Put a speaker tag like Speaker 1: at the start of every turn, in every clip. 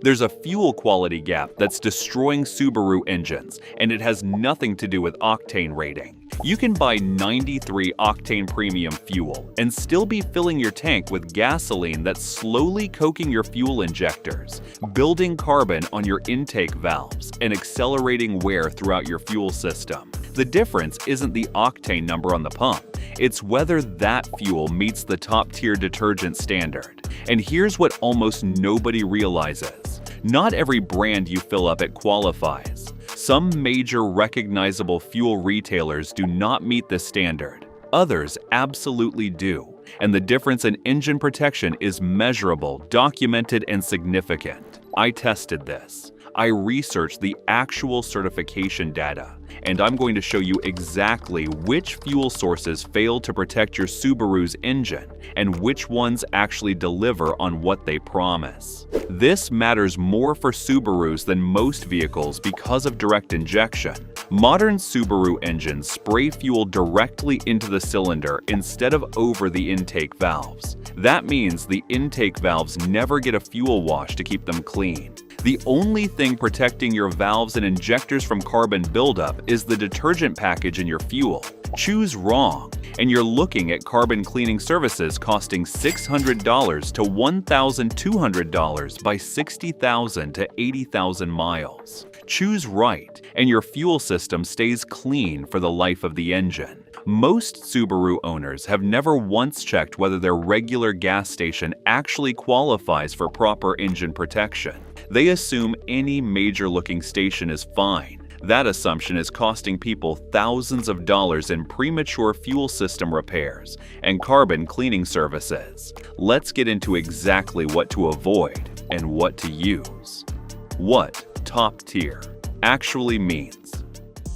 Speaker 1: There's a fuel quality gap that's destroying Subaru engines, and it has nothing to do with octane rating. You can buy 93 octane premium fuel and still be filling your tank with gasoline that's slowly coking your fuel injectors, building carbon on your intake valves, and accelerating wear throughout your fuel system. The difference isn't the octane number on the pump, it's whether that fuel meets the top-tier detergent standard. And here's what almost nobody realizes. Not every brand you fill up it qualifies. Some major recognizable fuel retailers do not meet this standard. Others absolutely do. And the difference in engine protection is measurable, documented, and significant. I tested this. I researched the actual certification data, and I'm going to show you exactly which fuel sources fail to protect your Subaru's engine and which ones actually deliver on what they promise. This matters more for Subarus than most vehicles because of direct injection. Modern Subaru engines spray fuel directly into the cylinder instead of over the intake valves. That means the intake valves never get a fuel wash to keep them clean. The only thing protecting your valves and injectors from carbon buildup is the detergent package in your fuel. Choose wrong, and you're looking at carbon cleaning services costing $600 to $1,200 by 60,000 to 80,000 miles. Choose right, and your fuel system stays clean for the life of the engine. Most Subaru owners have never once checked whether their regular gas station actually qualifies for proper engine protection. They assume any major-looking station is fine. That assumption is costing people thousands of dollars in premature fuel system repairs and carbon cleaning services. Let's get into exactly what to avoid and what to use. What top tier actually means.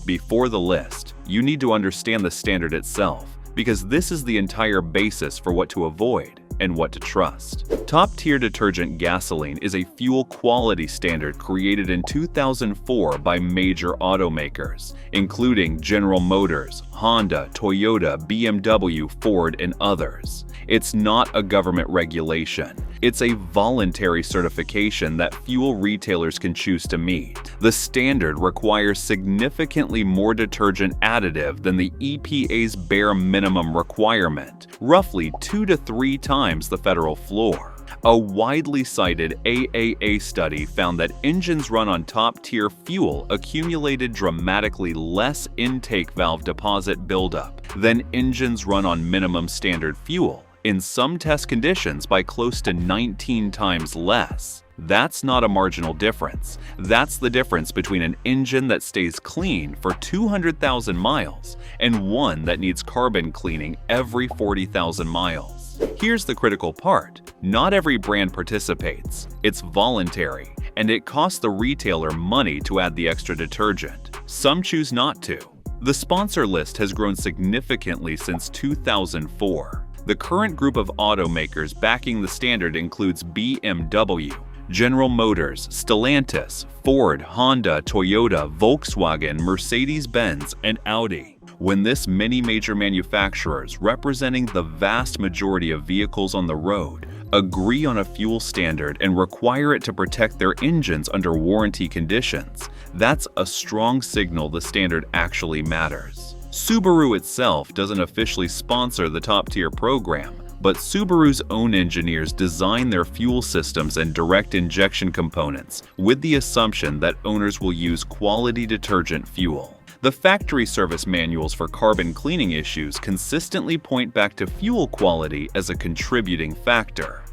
Speaker 1: Before the list, you need to understand the standard itself, because this is the entire basis for what to avoid and what to trust. Top-tier detergent gasoline is a fuel quality standard created in 2004 by major automakers, including General Motors, Honda, Toyota, BMW, Ford, and others. It's not a government regulation. It's a voluntary certification that fuel retailers can choose to meet. The standard requires significantly more detergent additive than the EPA's bare minimum requirement, roughly 2 to 3 times the federal floor. A widely cited AAA study found that engines run on top-tier fuel accumulated dramatically less intake valve deposit buildup than engines run on minimum standard fuel, in some test conditions by close to 19 times less. That's not a marginal difference. That's the difference between an engine that stays clean for 200,000 miles and one that needs carbon cleaning every 40,000 miles. Here's the critical part. Not every brand participates. It's voluntary, and it costs the retailer money to add the extra detergent. Some choose not to. The sponsor list has grown significantly since 2004. The current group of automakers backing the standard includes BMW, General Motors, Stellantis, Ford, Honda, Toyota, Volkswagen, Mercedes-Benz, and Audi. When this many major manufacturers, representing the vast majority of vehicles on the road, agree on a fuel standard and require it to protect their engines under warranty conditions, that's a strong signal the standard actually matters. Subaru itself doesn't officially sponsor the top-tier program, but Subaru's own engineers design their fuel systems and direct injection components with the assumption that owners will use quality detergent fuel. The factory service manuals for carbon cleaning issues consistently point back to fuel quality as a contributing factor.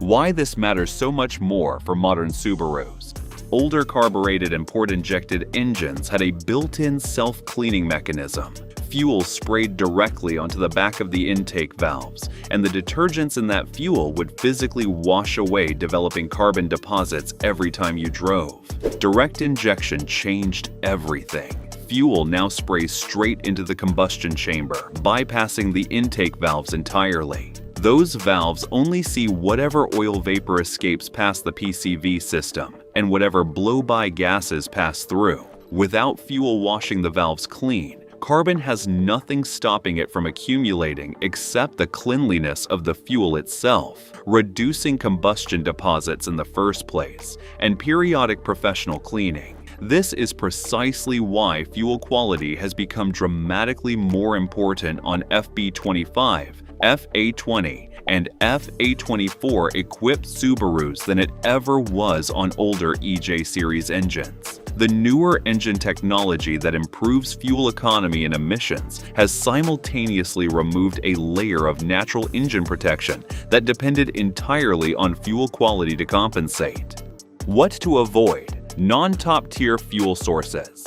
Speaker 1: Why this matters so much more for modern Subarus. Older carbureted and port-injected engines had a built-in self-cleaning mechanism. Fuel sprayed directly onto the back of the intake valves, and the detergents in that fuel would physically wash away developing carbon deposits every time you drove. Direct injection changed everything. Fuel now sprays straight into the combustion chamber, bypassing the intake valves entirely. Those valves only see whatever oil vapor escapes past the PCV system and whatever blow-by gases pass through. Without fuel washing the valves clean, Carbon has nothing stopping it from accumulating except the cleanliness of the fuel itself, reducing combustion deposits in the first place, and periodic professional cleaning. This is precisely why fuel quality has become dramatically more important on FB25, FA20, and FA24 equipped Subarus than it ever was on older EJ series engines. The newer engine technology that improves fuel economy and emissions has simultaneously removed a layer of natural engine protection that depended entirely on fuel quality to compensate. What to avoid? Non-top tier fuel sources.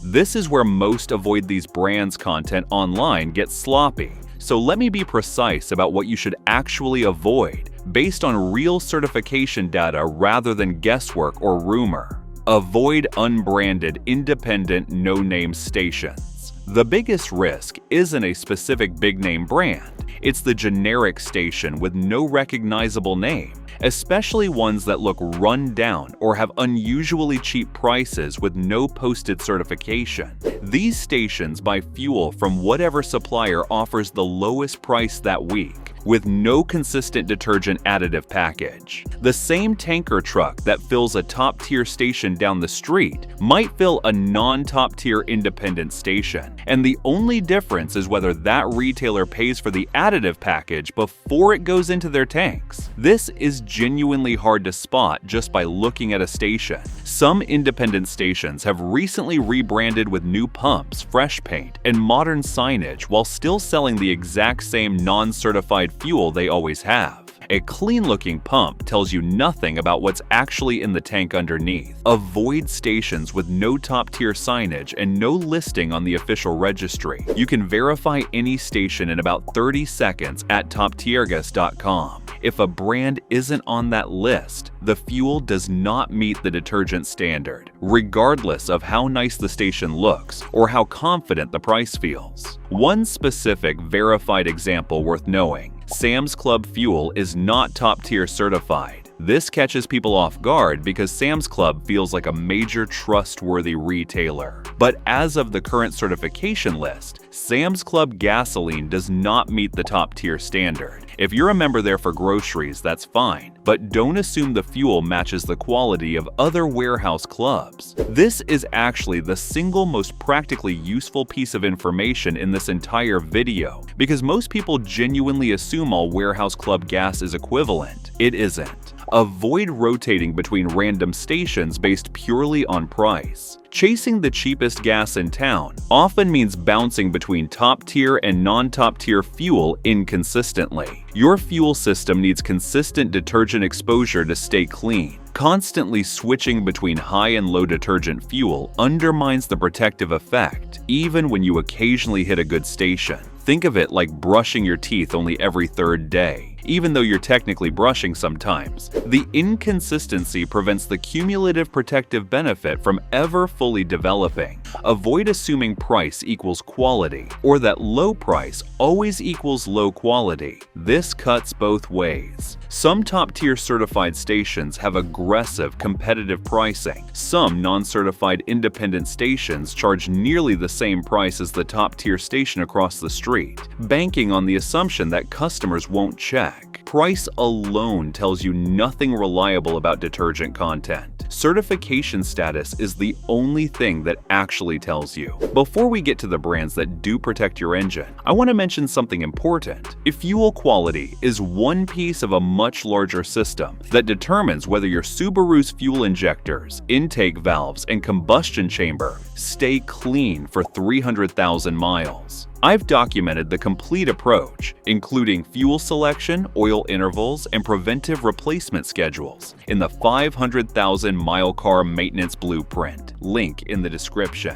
Speaker 1: This is where most avoid these brands' content online gets sloppy. So let me be precise about what you should actually avoid based on real certification data rather than guesswork or rumor. Avoid unbranded, independent, no-name stations. The biggest risk isn't a specific big-name brand. It's the generic station with no recognizable name, especially ones that look run down or have unusually cheap prices with no posted certification. These stations buy fuel from whatever supplier offers the lowest price that week, with no consistent detergent additive package. The same tanker truck that fills a top-tier station down the street might fill a non-top-tier independent station, and the only difference is whether that retailer pays for the additive package before it goes into their tanks. This is genuinely hard to spot just by looking at a station. Some independent stations have recently rebranded with new pumps, fresh paint, and modern signage while still selling the exact same non-certified fuel they always have. A clean-looking pump tells you nothing about what's actually in the tank underneath. Avoid stations with no top-tier signage and no listing on the official registry. You can verify any station in about 30 seconds at toptiergas.com. If a brand isn't on that list, the fuel does not meet the detergent standard, regardless of how nice the station looks or how confident the price feels. One specific verified example worth knowing: Sam's Club fuel is not top-tier certified. This catches people off guard because Sam's Club feels like a major trustworthy retailer. But as of the current certification list, Sam's Club gasoline does not meet the top-tier standard. If you're a member there for groceries, that's fine, but don't assume the fuel matches the quality of other warehouse clubs. This is actually the single most practically useful piece of information in this entire video, because most people genuinely assume all warehouse club gas is equivalent. It isn't. Avoid rotating between random stations based purely on price. Chasing the cheapest gas in town often means bouncing between top-tier and non-top-tier fuel inconsistently. Your fuel system needs consistent detergent exposure to stay clean. Constantly switching between high and low detergent fuel undermines the protective effect, even when you occasionally hit a good station. Think of it like brushing your teeth only every third day, even though you're technically brushing sometimes. The inconsistency prevents the cumulative protective benefit from ever fully developing. Avoid assuming price equals quality, or that low price always equals low quality. This cuts both ways. Some top-tier certified stations have aggressive competitive pricing. Some non-certified independent stations charge nearly the same price as the top-tier station across the street, banking on the assumption that customers won't check. Price alone tells you nothing reliable about detergent content. Certification status is the only thing that actually tells you. Before we get to the brands that do protect your engine, I want to mention something important. If fuel quality is one piece of a much larger system that determines whether your Subaru's fuel injectors, intake valves, and combustion chamber stay clean for 300,000 miles. I've documented the complete approach, including fuel selection, oil intervals, and preventive replacement schedules, in the 500,000-mile car maintenance blueprint, link in the description.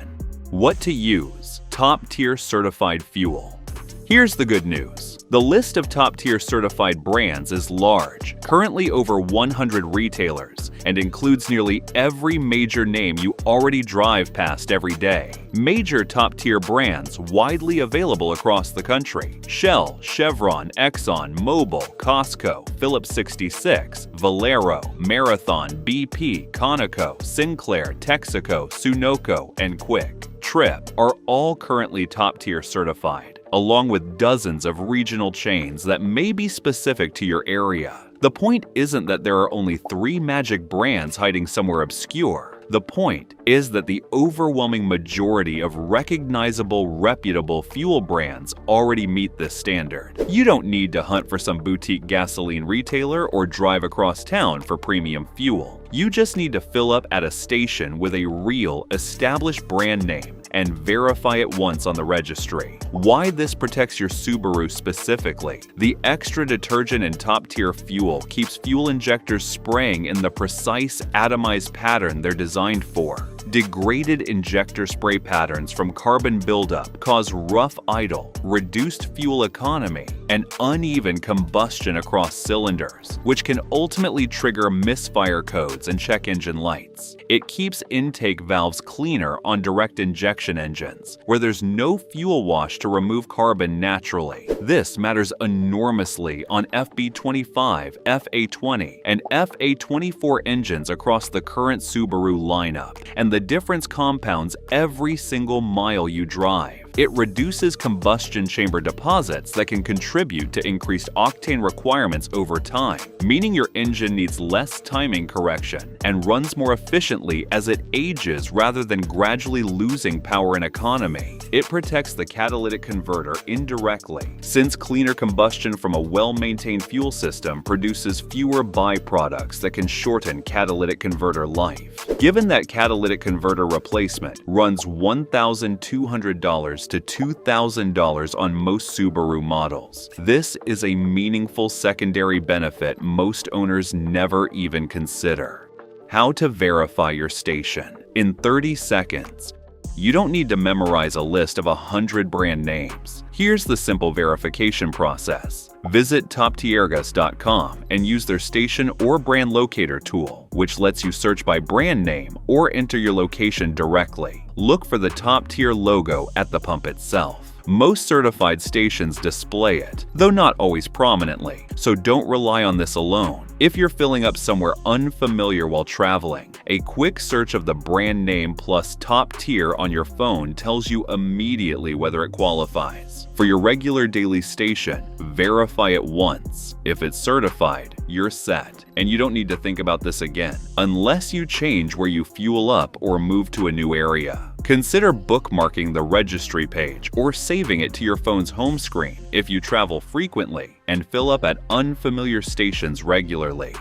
Speaker 1: What to use: top-tier certified fuel. Here's the good news. The list of top-tier certified brands is large, currently over 100 retailers, and includes nearly every major name you already drive past every day. Major top-tier brands widely available across the country: Shell, Chevron, Exxon, Mobil, Costco, Phillips 66, Valero, Marathon, BP, Conoco, Sinclair, Texaco, Sunoco, and Quick. Trip are all currently top-tier certified, along with dozens of regional chains that may be specific to your area. The point isn't that there are only 3 magic brands hiding somewhere obscure. The point is that the overwhelming majority of recognizable, reputable fuel brands already meet this standard. You don't need to hunt for some boutique gasoline retailer or drive across town for premium fuel. You just need to fill up at a station with a real, established brand name and verify it once on the registry. Why this protects your Subaru specifically? The extra detergent and top-tier fuel keeps fuel injectors spraying in the precise atomized pattern they're designed for. Degraded injector spray patterns from carbon buildup cause rough idle, reduced fuel economy, and uneven combustion across cylinders, which can ultimately trigger misfire codes and check engine lights. It keeps intake valves cleaner on direct injection engines, where there's no fuel wash to remove carbon naturally. This matters enormously on FB25, FA20, and FA24 engines across the current Subaru lineup, and the difference compounds every single mile you drive. It reduces combustion chamber deposits that can contribute to increased octane requirements over time, meaning your engine needs less timing correction and runs more efficiently as it ages rather than gradually losing power and economy. It protects the catalytic converter indirectly, since cleaner combustion from a well-maintained fuel system produces fewer byproducts that can shorten catalytic converter life. Given that catalytic converter replacement runs $1,200 to $2,000 on most Subaru models, this is a meaningful secondary benefit most owners never even consider. How to verify your station in 30 seconds. You don't need to memorize a list of 100 brand names. Here's the simple verification process. Visit toptiergas.com and use their station or brand locator tool, which lets you search by brand name or enter your location directly. Look for the top tier logo at the pump itself. Most certified stations display it, though not always prominently, so don't rely on this alone. If you're filling up somewhere unfamiliar while traveling, a quick search of the brand name plus top tier on your phone tells you immediately whether it qualifies. For your regular daily station, verify it once. If it's certified, you're set, and you don't need to think about this again, unless you change where you fuel up or move to a new area. Consider bookmarking the registry page or saving it to your phone's home screen if you travel frequently and fill up at unfamiliar stations regularly.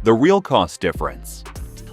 Speaker 1: The real cost difference.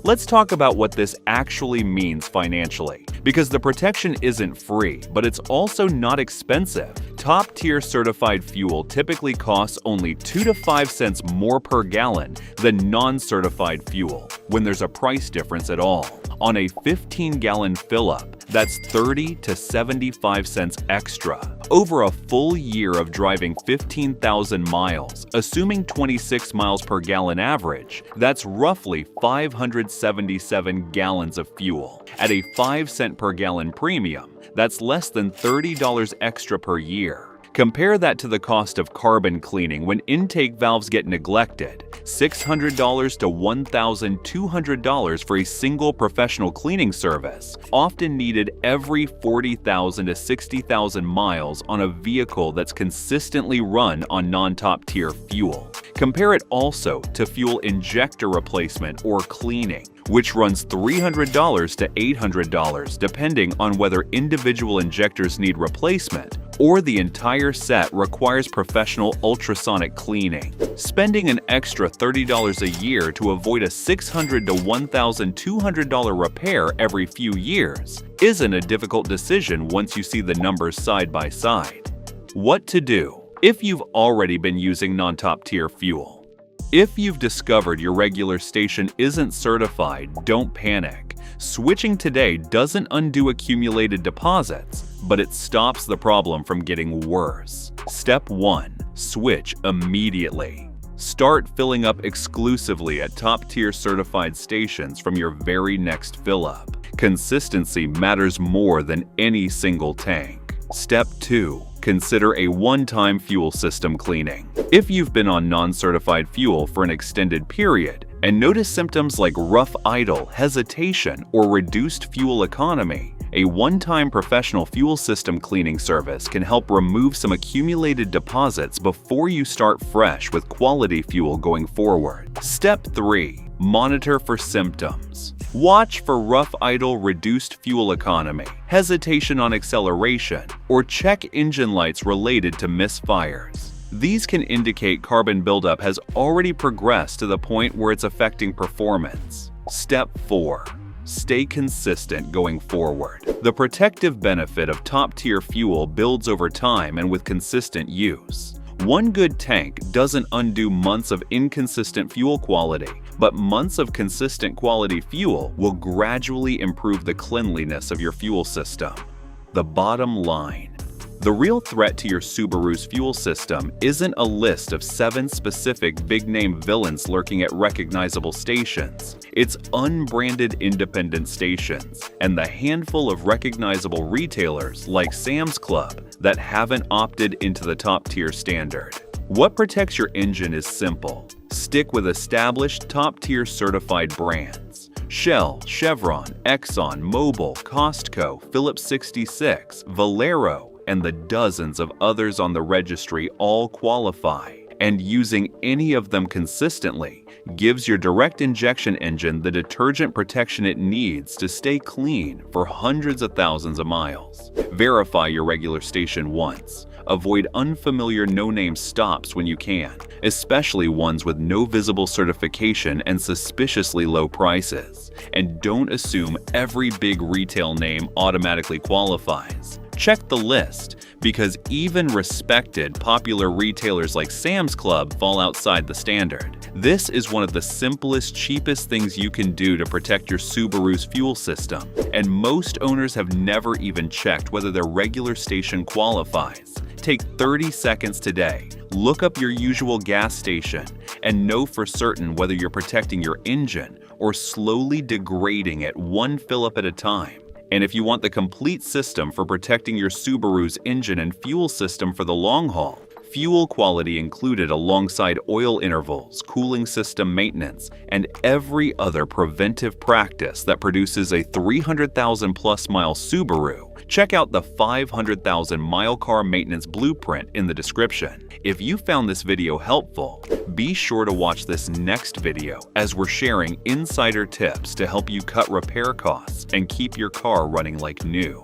Speaker 1: Let's talk about what this actually means financially, because the protection isn't free, but it's also not expensive. Top-tier certified fuel typically costs only 2 to 5 cents more per gallon than non-certified fuel, when there's a price difference at all. On a 15-gallon fill-up, that's 30 to 75 cents extra. Over a full year of driving 15,000 miles, assuming 26 miles per gallon average, that's roughly 577 gallons of fuel. At a 5 cent per gallon premium, that's less than $30 extra per year. Compare that to the cost of carbon cleaning when intake valves get neglected, $600 to $1,200 for a single professional cleaning service, often needed every 40,000 to 60,000 miles on a vehicle that's consistently run on non-top tier fuel. Compare it also to fuel injector replacement or cleaning, which runs $300 to $800 depending on whether individual injectors need replacement or the entire set requires professional ultrasonic cleaning. Spending an extra $30 a year to avoid a $600 to $1,200 repair every few years isn't a difficult decision once you see the numbers side by side. What to do if you've already been using non-top tier fuel? If you've discovered your regular station isn't certified, don't panic. Switching today doesn't undo accumulated deposits, but it stops the problem from getting worse. Step 1. Switch immediately. Start filling up exclusively at top-tier certified stations from your very next fill-up. Consistency matters more than any single tank. Step 2. Consider a one-time fuel system cleaning. If you've been on non-certified fuel for an extended period and notice symptoms like rough idle, hesitation, or reduced fuel economy, A one-time professional fuel system cleaning service can help remove some accumulated deposits before you start fresh with quality fuel going forward. Step 3. Monitor for symptoms. Watch for rough idle, reduced fuel economy, hesitation on acceleration, or check engine lights related to misfires. These can indicate carbon buildup has already progressed to the point where it's affecting performance. Step 4. Stay consistent going forward. The protective benefit of top-tier fuel builds over time and with consistent use. One good tank doesn't undo months of inconsistent fuel quality, but months of consistent quality fuel will gradually improve the cleanliness of your fuel system. The bottom line. The real threat to your Subaru's fuel system isn't a list of 7 specific big-name villains lurking at recognizable stations. It's unbranded independent stations and the handful of recognizable retailers like Sam's Club that haven't opted into the top-tier standard. What protects your engine is simple. Stick with established top-tier certified brands. Shell, Chevron, Exxon, Mobil, Costco, Phillips 66, Valero, and the dozens of others on the registry all qualify, and using any of them consistently gives your direct injection engine the detergent protection it needs to stay clean for hundreds of thousands of miles. Verify your regular station once. Avoid unfamiliar no-name stops when you can, especially ones with no visible certification and suspiciously low prices. And don't assume every big retail name automatically qualifies. Check the list, because even respected, popular retailers like Sam's Club fall outside the standard. This is one of the simplest, cheapest things you can do to protect your Subaru's fuel system, and most owners have never even checked whether their regular station qualifies. Take 30 seconds today, look up your usual gas station, and know for certain whether you're protecting your engine or slowly degrading it one fill-up at a time. And if you want the complete system for protecting your Subaru's engine and fuel system for the long haul, fuel quality included alongside oil intervals, cooling system maintenance, and every other preventive practice that produces a 300,000 plus mile Subaru, check out the 500,000 mile car maintenance blueprint in the description. If you found this video helpful, be sure to watch this next video as we're sharing insider tips to help you cut repair costs and keep your car running like new.